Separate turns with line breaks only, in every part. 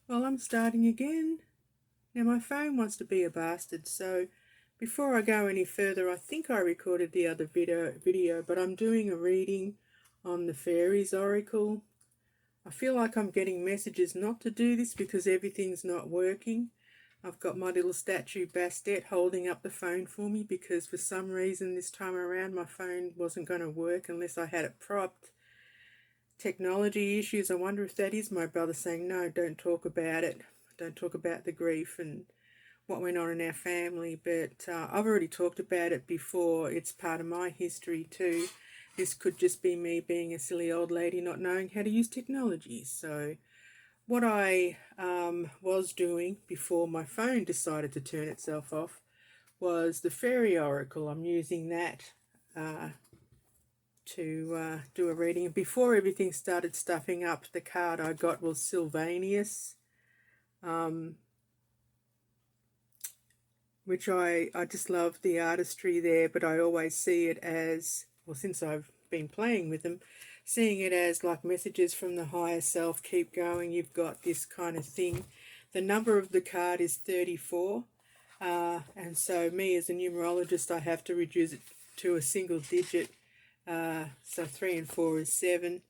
Well, I'm starting again. Now my phone wants to be a bastard, so before I go any further, I think I recorded the other video, but I'm doing a reading on the Faeries Oracle. I feel like I'm getting messages not to do this because everything's not working. I've got my little statue Bastet holding up the phone for me because for some reason this time around my phone wasn't going to work unless I had it propped. Technology issues, I wonder if that is my brother saying, no, don't talk about it. Don't talk about the grief and what went on in our family. But I've already talked about it before. It's part of my history too. This could just be me being a silly old lady not knowing how to use technology. So what I was doing before my phone decided to turn itself off was the Fairy Oracle. I'm using that to do a reading. Before everything started stuffing up, the card I got was Sylvanus, which I just love the artistry there, but I always see it as, well, since I've been playing with them, seeing it as like messages from the higher self, keep going, you've got this kind of thing. The number of the card is 34, and so me as a numerologist, I have to reduce it to a single digit, so 3 and 4 is 7.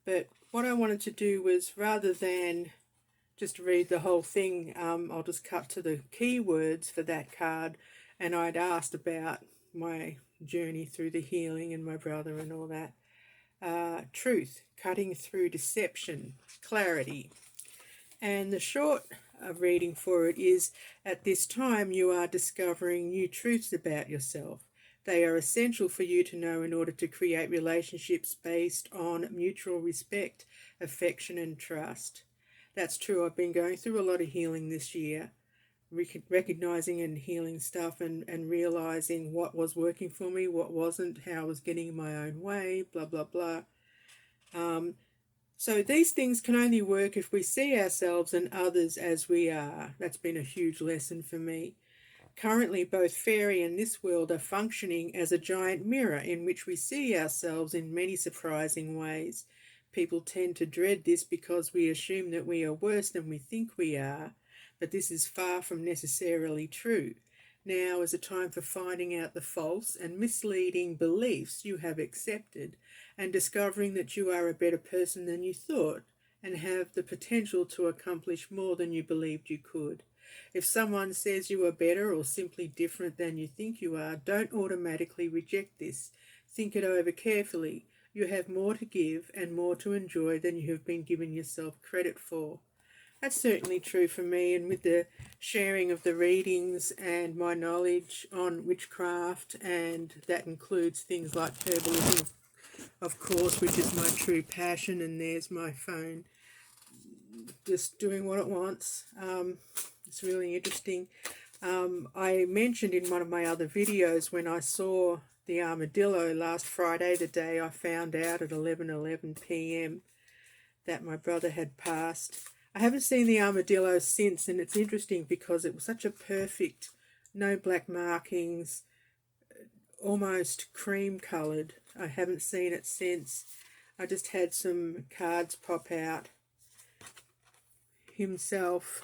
But what I wanted to do was, rather than just read the whole thing, I'll just cut to the keywords for that card. And I'd asked about my journey through the healing and my brother and all that. Truth, cutting through deception, clarity. And the short reading for it is, at this time you are discovering new truths about yourself. They are essential for you to know in order to create relationships based on mutual respect, affection and trust. That's true. I've been going through a lot of healing this year, recognizing and healing stuff and realizing what was working for me, what wasn't, how I was getting in my own way, blah, blah, blah. So these things can only work if we see ourselves and others as we are. That's been a huge lesson for me. Currently, both fairy and this world are functioning as a giant mirror in which we see ourselves in many surprising ways. People tend to dread this because we assume that we are worse than we think we are, but this is far from necessarily true. Now is a time for finding out the false and misleading beliefs you have accepted and discovering that you are a better person than you thought and have the potential to accomplish more than you believed you could. If someone says you are better or simply different than you think you are, don't automatically reject this. Think it over carefully. You have more to give and more to enjoy than you have been giving yourself credit for. That's certainly true for me, and with the sharing of the readings and my knowledge on witchcraft, and that includes things like herbalism, of course, which is my true passion, and there's my phone just doing what it wants. It's really interesting. I mentioned in one of my other videos when I saw the armadillo last Friday, the day I found out at 11:11 p.m. that my brother had passed. I haven't seen the armadillo since, and it's interesting because it was such a perfect, no black markings, almost cream coloured. I haven't seen it since. I just had some cards pop out. Himself,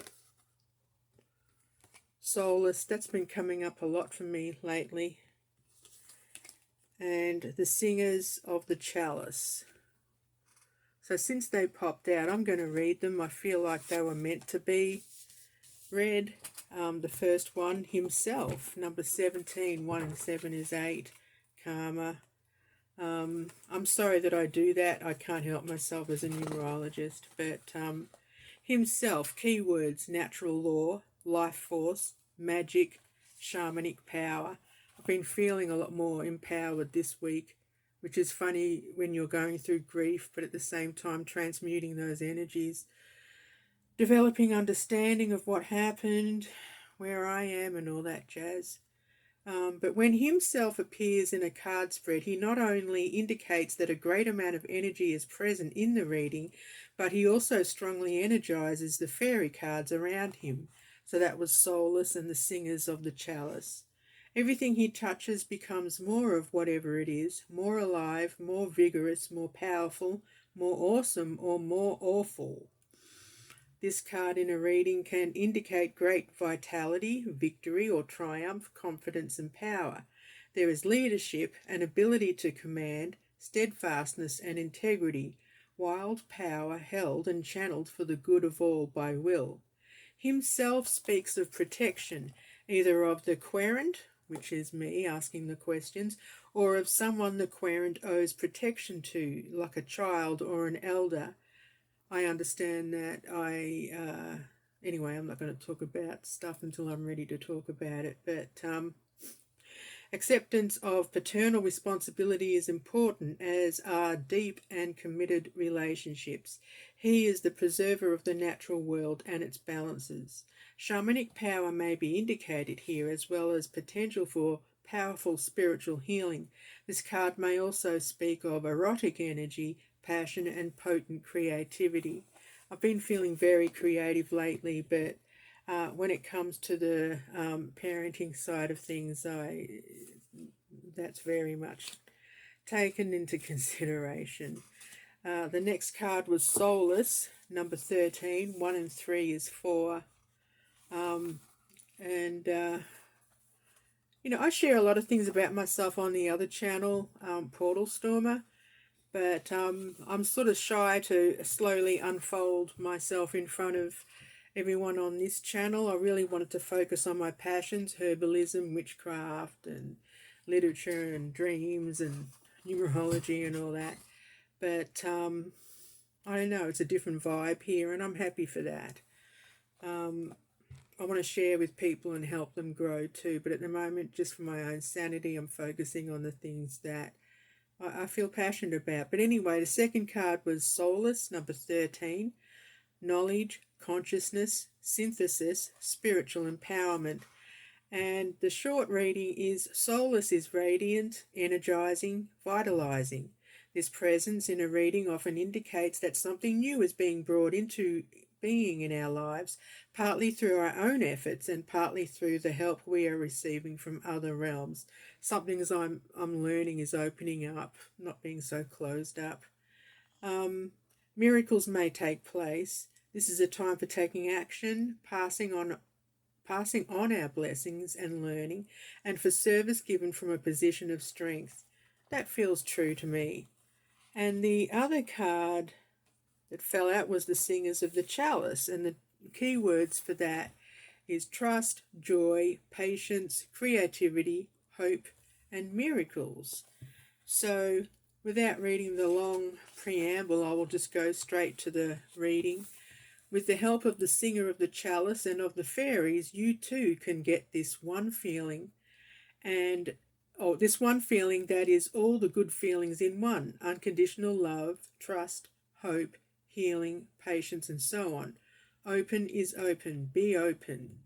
soulless, that's been coming up a lot for me lately. And the singers of the chalice. So since they popped out, I'm going to read them. I feel like they were meant to be read. The first one, himself, number 17, 1 and 7 is 8, karma. I'm sorry that I do that. I can't help myself as a numerologist. But himself, keywords, natural law, life force, magic, shamanic power. I've been feeling a lot more empowered this week, which is funny when you're going through grief, but at the same time transmuting those energies, developing understanding of what happened, where I am and all that jazz. But when himself appears in a card spread, he not only indicates that a great amount of energy is present in the reading, but he also strongly energizes the fairy cards around him. So that was Soulless and the Singers of the Chalice. Everything he touches becomes more of whatever it is, more alive, more vigorous, more powerful, more awesome, or more awful. This card in a reading can indicate great vitality, victory or triumph, confidence and power. There is leadership, an ability to command, steadfastness and integrity, wild power held and channeled for the good of all by will. Himself speaks of protection, either of the querent, which is me asking the questions, or of someone the querent owes protection to, like a child or an elder. I understand that anyway, I'm not going to talk about stuff until I'm ready to talk about it, but acceptance of paternal responsibility is important, as are deep and committed relationships. He is the preserver of the natural world and its balances. Shamanic power may be indicated here, as well as potential for powerful spiritual healing. This card may also speak of erotic energy, passion and potent creativity. I've been feeling very creative lately, but when it comes to the parenting side of things, that's very much taken into consideration. The next card was Soulless, number 13. 1 and 3 is 4. I share a lot of things about myself on the other channel, Portal Stormer, but I'm sort of shy to slowly unfold myself in front of everyone on this channel. I really wanted to focus on my passions, herbalism, witchcraft, and literature, and dreams, and numerology, and all that. But I don't know, it's a different vibe here, and I'm happy for that. I want to share with people and help them grow too, but at the moment, just for my own sanity, I'm focusing on the things that I feel passionate about. But anyway, the second card was Soulless, number 13. Knowledge, consciousness, synthesis, spiritual empowerment. And the short reading is Soulless is radiant, energizing, vitalizing. This presence in a reading often indicates that something new is being brought into being in our lives, partly through our own efforts and partly through the help we are receiving from other realms. Something as I'm learning is opening up, not being so closed up. Miracles may take place. This is a time for taking action, passing on our blessings and learning, and for service given from a position of strength. That feels true to me. And the other card that fell out was the Singers of the Chalice, and the key words for that is trust, joy, patience, creativity, hope, and miracles. So without reading the long preamble, I will just go straight to the reading. With the help of the Singer of the Chalice and of the Faeries, you too can get this one feeling, this one feeling that is all the good feelings in one: unconditional love, trust, hope, healing, patience, and so on. Open is open. Be open.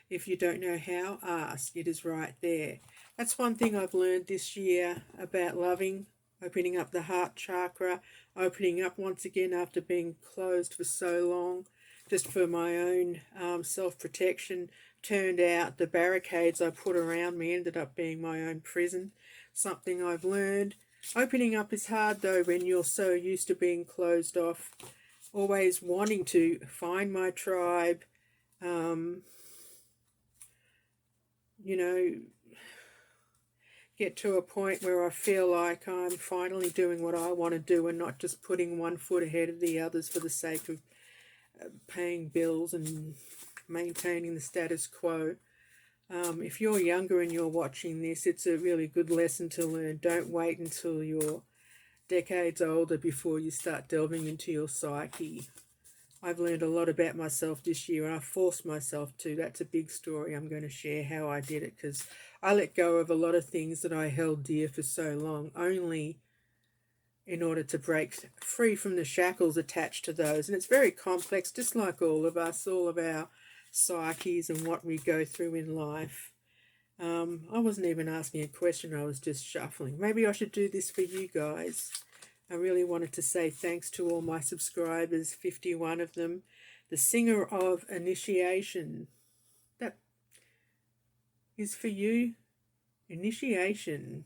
If you don't know how, ask. It is right there. That's one thing I've learned this year about loving, opening up the heart chakra, opening up once again after being closed for so long, just for my own self-protection. Turned out the barricades I put around me ended up being my own prison. Something I've learned. Opening up is hard though when you're so used to being closed off, always wanting to find my tribe, get to a point where I feel like I'm finally doing what I want to do and not just putting one foot ahead of the others for the sake of paying bills and maintaining the status quo. If you're younger and you're watching this, it's a really good lesson to learn. Don't wait until you're decades older before you start delving into your psyche. I've learned a lot about myself this year, and I forced myself to. That's a big story. I'm going to share how I did it, because I let go of a lot of things that I held dear for so long, only in order to break free from the shackles attached to those. And it's very complex, just like all of us, all of our psyches and what we go through in life. I wasn't even asking a question, I was just shuffling. Maybe I should do this for you guys. I really wanted to say thanks to all my subscribers, 51 of them. The Singer of Initiation. That is for you. Initiation.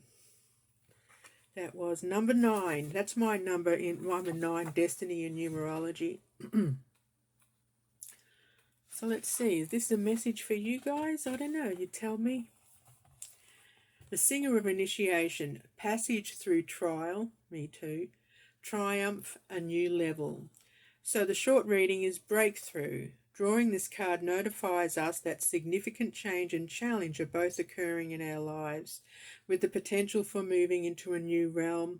That was number 9. That's my number. I'm a 9, destiny in numerology. So let's see, is this a message for you guys? I don't know, you tell me. The Singer of Initiation, passage through trial, me too, triumph, a new level. So the short reading is breakthrough. Drawing this card notifies us that significant change and challenge are both occurring in our lives, with the potential for moving into a new realm,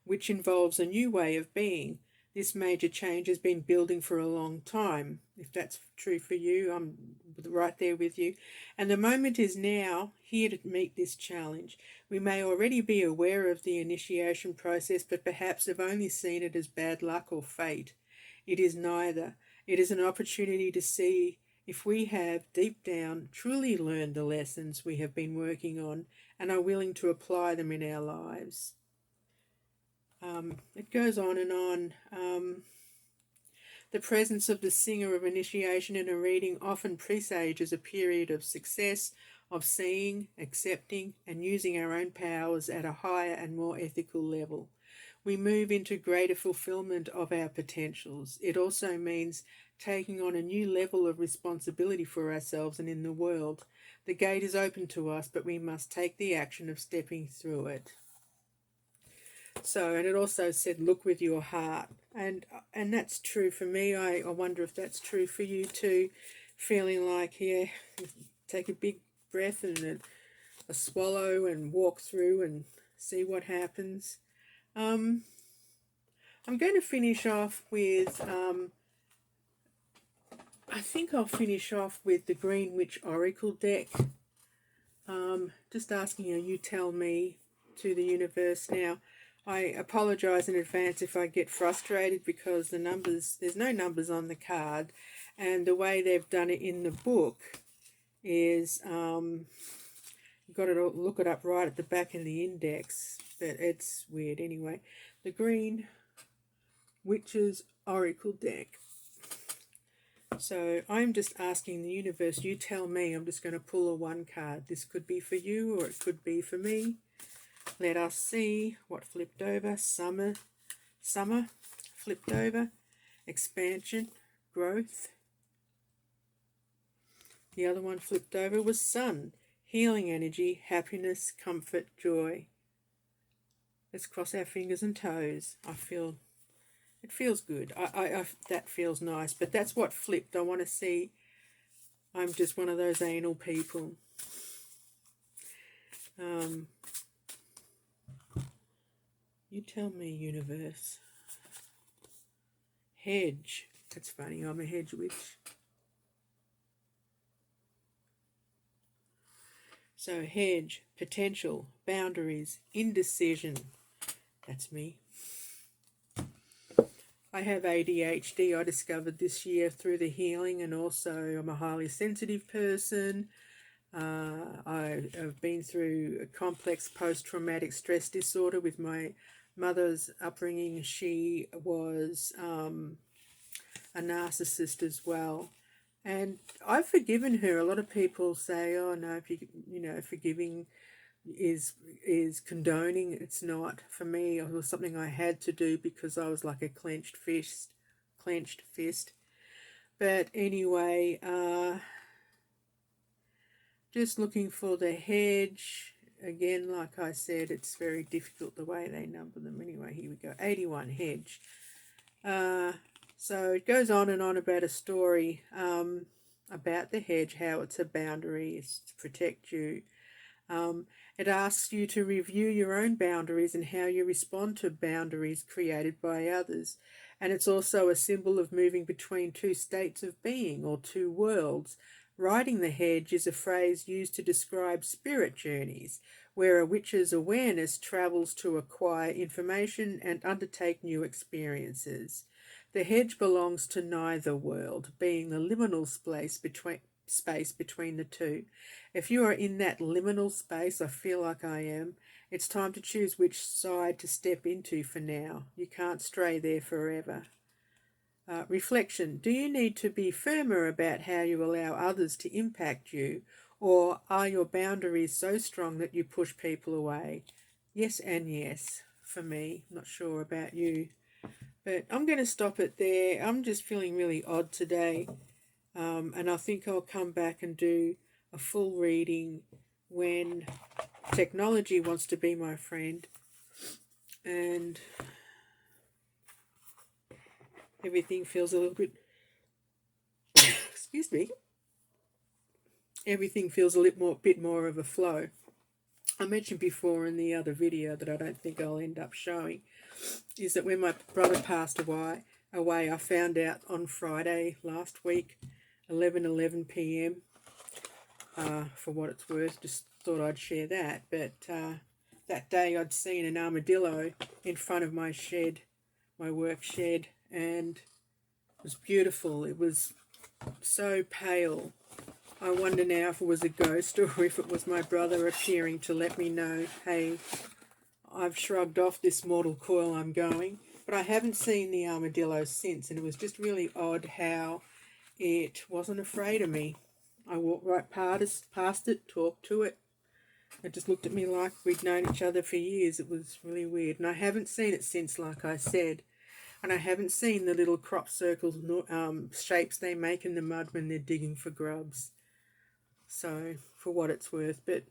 which involves a new way of being. This major change has been building for a long time. If that's true for you, I'm right there with you. And the moment is now, here to meet this challenge. We may already be aware of the initiation process, but perhaps have only seen it as bad luck or fate. It is neither. It is an opportunity to see if we have, deep down, truly learned the lessons we have been working on and are willing to apply them in our lives. It goes on and on. The presence of the Singer of Initiation in a reading often presages a period of success, of seeing, accepting, and using our own powers at a higher and more ethical level. We move into greater fulfillment of our potentials. It also means taking on a new level of responsibility for ourselves and in the world. The gate is open to us, but we must take the action of stepping through it. So, and it also said, look with your heart. And that's true for me. I wonder if that's true for you too. Feeling like, yeah, take a big breath and a swallow and walk through and see what happens. I'm going to finish off with, I think I'll finish off with the Green Witch Oracle deck. Just asking you tell me to the universe now. I apologise in advance if I get frustrated because there's no numbers on the card, and the way they've done it in the book is you've got to look it up right at the back of the index, but it's weird anyway. The Green Witch's Oracle deck. So I'm just asking the universe, you tell me. I'm just going to pull a one card. This could be for you or it could be for me. Let us see what flipped over. Summer flipped over. Expansion, growth. The other one flipped over was sun, healing energy, happiness, comfort, joy. Let's cross our fingers and toes. It feels good. That feels nice, but that's what flipped. I want to see. I'm just one of those anal people. You tell me, universe. Hedge. That's funny. I'm a hedge witch. So hedge, potential, boundaries, indecision. That's me. I have ADHD. I discovered this year through the healing, and also I'm a highly sensitive person. I have been through a complex post-traumatic stress disorder with my mother's upbringing. She was a narcissist as well, and I've forgiven her. A lot of people say, "Oh no, if forgiving is condoning." It's not. For me, it was something I had to do because I was like a clenched fist. But anyway, just looking for the hedge. Again, like I said, it's very difficult the way they number them. Anyway, here we go. 81, hedge. So it goes on and on about a story about the hedge, how it's a boundary, it's to protect you. It asks you to review your own boundaries and how you respond to boundaries created by others. And it's also a symbol of moving between two states of being or two worlds. Riding the hedge is a phrase used to describe spirit journeys, where a witch's awareness travels to acquire information and undertake new experiences. The hedge belongs to neither world, being the liminal space between the two. If you are in that liminal space, I feel like I am, it's time to choose which side to step into for now. You can't stray there forever. Reflection. Do you need to be firmer about how you allow others to impact you, or are your boundaries so strong that you push people away? Yes and yes for me. Not sure about you. But I'm going to stop it there. I'm just feeling really odd today. And I think I'll come back and do a full reading when technology wants to be my friend and everything feels a little bit, excuse me, everything feels a bit more of a flow. I mentioned before in the other video that I don't think I'll end up showing is that when my brother passed away, I found out on Friday last week, 11:11 p.m. For what it's worth, just thought I'd share that. But that day I'd seen an armadillo in front of my shed, my work shed, and it was beautiful. It was so pale. I wonder now if it was a ghost or if it was my brother appearing to let me know, hey, I've shrugged off this mortal coil, I'm going. But I haven't seen the armadillo since, and it was just really odd how it wasn't afraid of me. I walked right past it, talked to it. It just looked at me like we'd known each other for years. It was really weird. And I haven't seen it since, like I said. And I haven't seen the little crop circles, shapes they make in the mud when they're digging for grubs. So, for what it's worth. But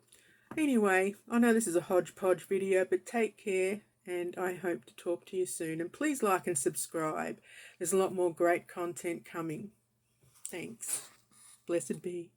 anyway, I know this is a hodgepodge video, but take care. And I hope to talk to you soon. And please like and subscribe. There's a lot more great content coming. Thanks. Blessed be.